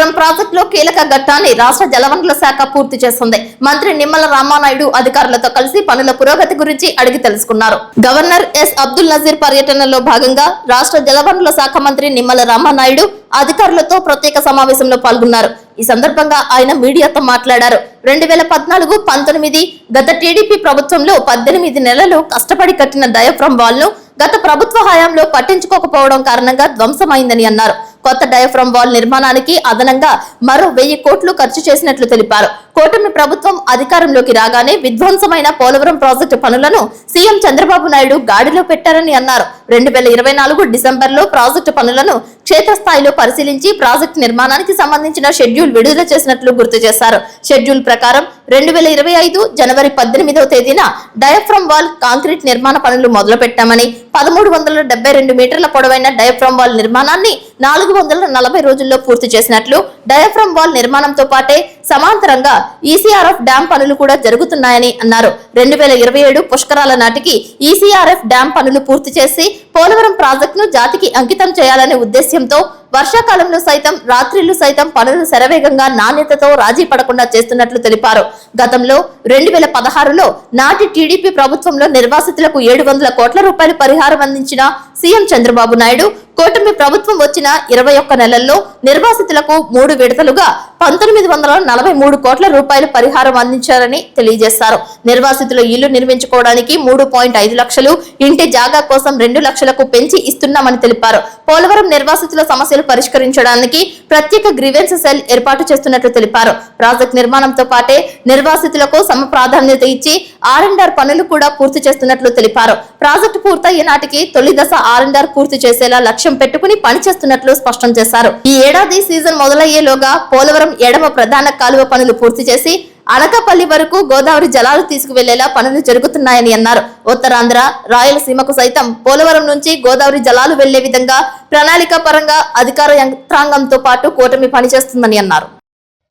పోలవరం ప్రాజెక్టులో కీలక ఘట్టాన్ని రాష్ట్ర జలవనరుల శాఖ పూర్తి చేస్తుంది. మంత్రి నిమ్మల రామానాయుడు అధికారులతో కలిసి పనుల పురోగతి గురించి అడిగి తెలుసుకున్నారు. గవర్నర్ ఎస్ అబ్దుల్ నజీర్ పర్యటనలో భాగంగా రాష్ట్ర జలవనరుల శాఖ మంత్రి నిమ్మల రామానాయుడు అధికారులతో ప్రత్యేక సమావేశంలో పాల్గొన్నారు. ఈ సందర్భంగా ఆయన మీడియాతో మాట్లాడారు. 2014-19 గత టీడీపీ ప్రభుత్వంలో 18 నెలలు కష్టపడి కట్టిన డయాఫ్రమ్ వాల్ ను గత ప్రభుత్వ హయాంలో పట్టించుకోకపోవడం కారణంగా ధ్వంసమైందని అన్నారు. కొత్త డయాఫ్రమ్ వాల్ నిర్మాణానికి అదనంగా మరో 1000 కోట్లు ఖర్చు చేసినట్లు తెలిపారు. కూటమి ప్రభుత్వం అధికారంలోకి రాగానే విధ్వంసమైన పోలవరం ప్రాజెక్టు పనులను సీఎం చంద్రబాబు నాయుడు గాడిలో పెట్టారని అన్నారు. 2024 డిసెంబర్లో ప్రాజెక్టు పనులను క్షేత్రస్థాయిలో పరిశీలించి ప్రాజెక్టు నిర్మాణానికి సంబంధించిన షెడ్యూల్ విడుదల చేసినట్లు గుర్తు చేశారు. షెడ్యూల్ ప్రకారం 2025 జనవరి 18వ తేదీన డయాఫ్రమ్ వాల్ కాంక్రీట్ నిర్మాణ పనులు మొదలు పెట్టామని, 1372 మీటర్ల పొడవైన డయాఫ్రమ్ వాల్ నిర్మాణాన్ని 440 రోజుల్లో పూర్తి చేసినట్లు, డయాఫ్రమ్ వాల్ నిర్మాణంతో పాటే సమాంతరంగా ఈసీఆర్ఎఫ్ డ్యాం పనులు కూడా జరుగుతున్నాయని అన్నారు. 2027 పుష్కరాల నాటికి ఈసీఆర్ఎఫ్ డ్యాం పనులు పూర్తి చేసి పోలవరం ప్రాజెక్టును జాతికి అంకితం చేయాలనే ఉద్దేశ్యంతో వర్షాకాలంలో సైతం రాత్రిళ్లు సైతం పనులు శరవేగంగా నాణ్యతతో రాజీ పడకుండా చేస్తున్నట్లు తెలిపారు. గతంలో 2016లో నాటి టీడీపీ ప్రభుత్వంలో నిర్వాసితులకు 700 కోట్ల రూపాయలు పరిహారం అందించిన సీఎం చంద్రబాబు నాయుడు కూటమి ప్రభుత్వం వచ్చిన 21 నెలల్లో నిర్వాసితులకు 3 విడతలుగా 1943 కోట్ల రూపాయలు పరిహారం అందించారని తెలియజేశారు. నిర్వాసితుల ఇల్లు నిర్మించుకోవడానికి 3.5 లక్షలు, ఇంటి జాగా కోసం 2 లక్షలకు పెంచి ఇస్తున్నామని తెలిపారు. పోలవరం నిర్వాసితుల సమస్యలు పరిష్కరించడానికి ప్రత్యేక గ్రీవెన్స్ సెల్ ఏర్పాటు చేస్తున్నట్లు తెలిపారు. ప్రాజెక్ట్ నిర్మాణంతో పాటే నిర్వాసితులకు సమ ప్రాధాన్యత ఇచ్చి R&R పనులు కూడా పూర్తి చేస్తున్నట్లు తెలిపారు. ప్రాజెక్టు పూర్తయ్యే నాటికి తొలి దశ R&R పూర్తి చేసేలా లక్ష్యం పెట్టుకుని పనిచేస్తున్నట్లు స్పష్టం చేశారు. ఈ ఏడాది సీజన్ మొదలయ్యేలోగా పోలవరం ఎడమ ప్రధాన కాలువ పనులు పూర్తి చేసి అనకాపల్లి వరకు గోదావరి జలాలు తీసుకువెళ్లేలా పనులు జరుగుతున్నాయని అన్నారు. ఉత్తరాంధ్ర, రాయలసీమకు సైతం పోలవరం నుంచి గోదావరి జలాలు వెళ్లే విధంగా ప్రణాళిక పరంగా అధికార యంత్రాంగంతో పాటు కూటమి పనిచేస్తుందని అన్నారు.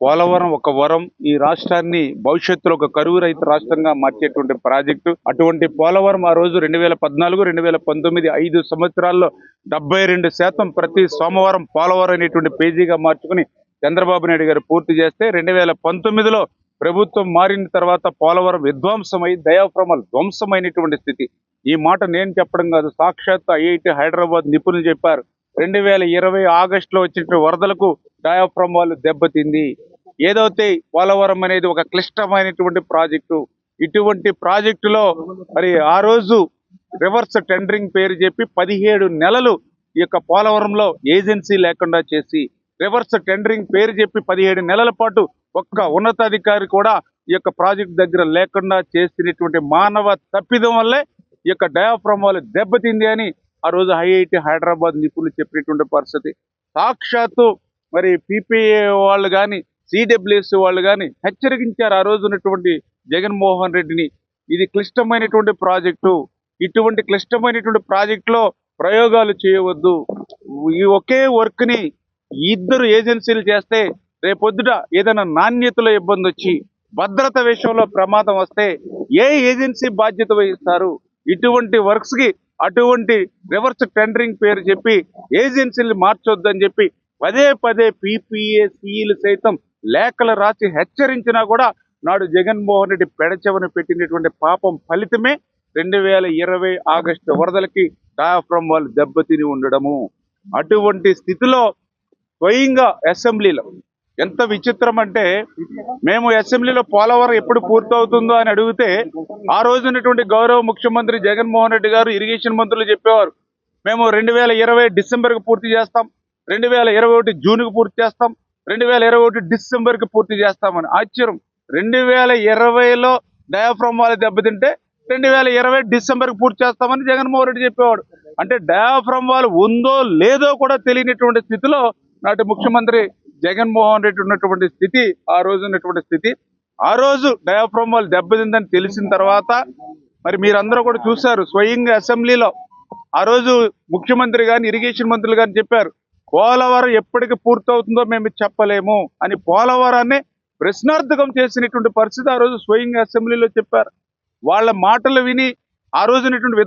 పోలవరం ఒక వరం, ఈ రాష్ట్రాన్ని భవిష్యత్తులో ఒక కరువు రహిత రాష్ట్రంగా మార్చేటువంటి ప్రాజెక్టు. అటువంటి పోలవరం ఆ రోజు 2014, 2019 5 సంవత్సరాల్లో 72% ప్రతి సోమవారం పోలవరం అనేటువంటి పేజీగా మార్చుకుని చంద్రబాబు నాయుడు గారు పూర్తి చేస్తే 2019లో ప్రభుత్వం మారిన తర్వాత పోలవరం విధ్వంసమై డయాఫ్రమ్ ధ్వంసమైనటువంటి స్థితి. ఈ మాట నేను చెప్పడం కాదు, సాక్షాత్ ఐఐటి హైదరాబాద్ నిపుణులు చెప్పారు. 2020 ఆగస్టులో వచ్చిన వరదలకు డయాఫ్రమ్ వాల్ దెబ్బతింది. ఏదైతే పోలవరం అనేది ఒక క్లిష్టమైనటువంటి ప్రాజెక్టు, ఇటువంటి ప్రాజెక్టులో మరి ఆ రోజు రివర్స్ టెండరింగ్ పేరు చెప్పి 17 నెలలు ఈ యొక్క పోలవరంలో ఏజెన్సీ లేకుండా చేసి, రివర్స్ టెండరింగ్ పేరు చెప్పి 17 నెలల పాటు ఒక్క ఉన్నతాధికారి కూడా ఈ యొక్క ప్రాజెక్టు దగ్గర లేకుండా చేసినటువంటి మానవ తప్పిదం వల్లే ఈ యొక్క డయాఫ్రమ్ వాల్ దెబ్బతింది అని ఆ రోజు ఐఐటి హైదరాబాద్ నిపుణులు చెప్పినటువంటి పరిస్థితి. సాక్షాత్తు మరి పిపిఏ వాళ్ళు కానీ సిడబ్ల్యూఎస్ వాళ్ళు కానీ హెచ్చరించారు ఆ రోజు ఉన్నటువంటి జగన్మోహన్ రెడ్డిని. ఇది క్లిష్టమైనటువంటి ప్రాజెక్టు, ఇటువంటి క్లిష్టమైనటువంటి ప్రాజెక్టులో ప్రయోగాలు చేయవద్దు. ఈ ఒకే వర్క్ని 2 ఏజెన్సీలు చేస్తే రేపొద్దుట ఏదైనా నాణ్యతలో ఇబ్బంది వచ్చి భద్రత విషయంలో ప్రమాదం వస్తే ఏ ఏజెన్సీ బాధ్యత వహిస్తారు? ఇటువంటి వర్క్స్కి అటువంటి రివర్స్ టెండరింగ్ పేరు చెప్పి ఏజెన్సీలు మార్చొద్దని చెప్పి పదే పదే పిపిఏ సిఈలు సైతం లేఖలు రాసి హెచ్చరించినా కూడా నాడు జగన్మోహన్ రెడ్డి పెడచెవన పెట్టినటువంటి పాపం ఫలితమే 2020 ఆగస్టు వరదలకి డయాఫ్రమ్ వాల్ దెబ్బతిని ఉండడము. అటువంటి స్థితిలో స్వయంగా అసెంబ్లీలో ఎంత విచిత్రం అంటే, మేము అసెంబ్లీలో పోలవరం ఎప్పుడు పూర్తవుతుందో అని అడిగితే ఆ రోజు ఉన్నటువంటి గౌరవ ముఖ్యమంత్రి జగన్మోహన్ రెడ్డి గారు ఇరిగేషన్ మంత్రులు చెప్పేవారు, మేము 2020 డిసెంబర్కి పూర్తి చేస్తాం, 2021 జూన్కి పూర్తి చేస్తాం, 2021 డిసెంబర్కి పూర్తి చేస్తామని. ఆశ్చర్యం, 2020లో డయాఫ్రమ్ వాల్ దెబ్బతింటే 2020 డిసెంబర్కి పూర్తి చేస్తామని జగన్మోహన్ రెడ్డి చెప్పేవాడు. అంటే డయాఫ్రమ్ వాల్ ఉందో లేదో కూడా తెలియనటువంటి స్థితిలో నాటి ముఖ్యమంత్రి జగన్మోహన్ రెడ్డి ఉన్నటువంటి స్థితి, ఆ రోజు ఉన్నటువంటి స్థితి. ఆ రోజు డయాఫ్రమ్ వాల్ దెబ్బతిందని తెలిసిన తర్వాత మరి మీరందరూ కూడా చూశారు స్వయంగా అసెంబ్లీలో ఆ రోజు ముఖ్యమంత్రి కానీ ఇరిగేషన్ మంత్రులు కానీ చెప్పారు, పోలవరం ఎప్పటికి పూర్తవుతుందో మేము చెప్పలేము అని పోలవరాన్ని ప్రశ్నార్థకం చేసినటువంటి పరిస్థితి ఆ రోజు స్వయంగా అసెంబ్లీలో చెప్పారు. వాళ్ళ మాటలు విని ఆ రోజునటువంటి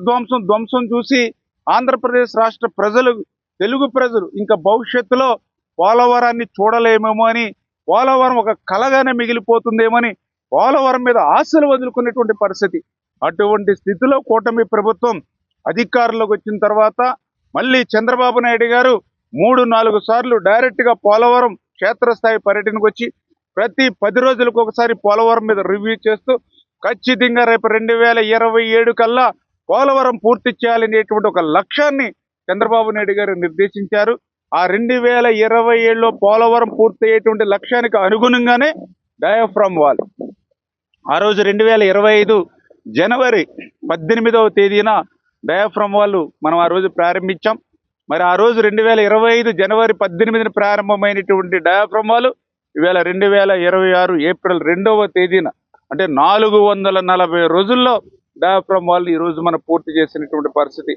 ధ్వంసం చూసి ఆంధ్రప్రదేశ్ రాష్ట్ర ప్రజలు, తెలుగు ప్రజలు ఇంకా భవిష్యత్తులో పోలవరాన్ని చూడలేమేమో అని, పోలవరం ఒక కలగానే మిగిలిపోతుందేమని పోలవరం మీద ఆశలు వదులుకునేటువంటి పరిస్థితి. అటువంటి స్థితిలో కూటమి ప్రభుత్వం అధికారంలోకి వచ్చిన తర్వాత మళ్ళీ చంద్రబాబు నాయుడు గారు 3-4 సార్లు డైరెక్ట్గా పోలవరం క్షేత్రస్థాయి పర్యటనకు వచ్చి ప్రతి 10 రోజులకు ఒకసారి పోలవరం మీద రివ్యూ చేస్తూ ఖచ్చితంగా రేపు 2027 కల్లా పోలవరం పూర్తి చేయాలనేటువంటి ఒక లక్ష్యాన్ని చంద్రబాబు నాయుడు గారు నిర్దేశించారు. ఆ 2027లో పోలవరం పూర్తి అయ్యేటువంటి లక్ష్యానికి అనుగుణంగానే డయాఫ్రమ్ వాల్ ఆ రోజు 2025 జనవరి 18వ తేదీన డయాఫ్రమ్ వాల్ మనం ఆ రోజు ప్రారంభించాం. మరి ఆ రోజు 2025 జనవరి 18న ప్రారంభమైనటువంటి డయాఫ్రమ్ వాల్ ఇవాళ 2026 ఏప్రిల్ 2వ తేదీన అంటే 440 రోజుల్లో డయాఫ్రమ్ వాల్ ఈ రోజు మనం పూర్తి చేసినటువంటి పరిస్థితి.